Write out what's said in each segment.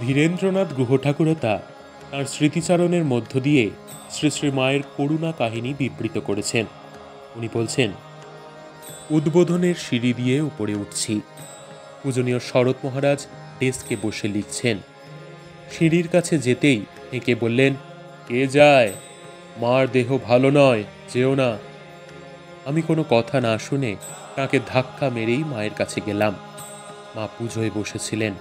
ধীরেন্দ্রনাথ গুহঠাকুরতা তাঁর স্মৃতিচারণের মধ্য দিয়ে শ্রী শ্রী মায়ের করুণা কাহিনী বিবৃত করেছেন। উনি বলছেন, উদ্বোধনের সিঁড়ি দিয়ে উপরে উঠছি। পূজনীয় শরৎ মহারাজ ডেস্কে বসে লিখছেন। সিঁড়ির কাছে যেতেই হেঁকে বললেন, কে যায়? মার দেহ ভালো নয়, যেও না। আমি কোনো কথা না শুনে তাকে ধাক্কা মেরেই মায়ের কাছে গেলাম। মা পুজোয় বসেছিলেন।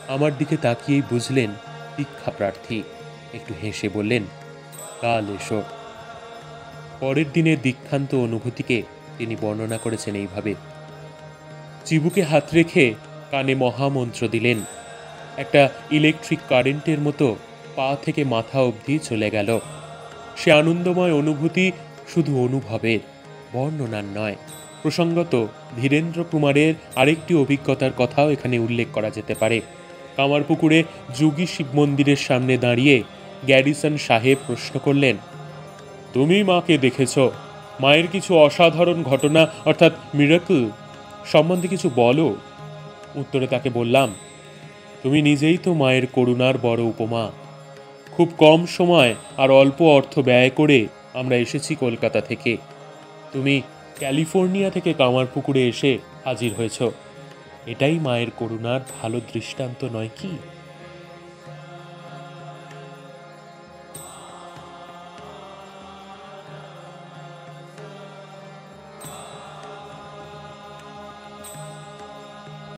আমার দিকে তাকিয়েই বুঝলেন দীক্ষা প্রার্থী। একটু হেসে বললেন, কাল এসো। পরের দিনের দীক্ষান্ত অনুভূতিকে তিনি বর্ণনা করেছেন এইভাবে। চিবুকে হাত রেখে কানে মহামন্ত্র দিলেন। একটা ইলেকট্রিক কারেন্টের মতো পা থেকে মাথা অবধি চলে গেল। সে আনন্দময় অনুভূতি শুধু অনুভবের, বর্ণনার নয়। প্রসঙ্গত ধীরেন্দ্র কুমারের আরেকটি অভিজ্ঞতার কথাও এখানে উল্লেখ করা যেতে পারে। কামারপুকুরে যোগী শিব মন্দিরের সামনে দাঁড়িয়ে গ্যারিসন সাহেব প্রশ্ন করলেন, তুমি মাকে দেখেছ? মায়ের কিছু অসাধারণ ঘটনা অর্থাৎ মিরাকল সম্বন্ধে কিছু বলো। উত্তরে তাকে বললাম, তুমি নিজেই তো মায়ের করুণার বড় উপমা। খুব কম সময় আর অল্প অর্থ ব্যয় করে আমরা এসেছি কলকাতা থেকে। তুমি ক্যালিফোর্নিয়া থেকে কামারপুকুরে এসে হাজির হয়েছ। এটাই মায়ের করুণার ভালো দৃষ্টান্ত নয় কি?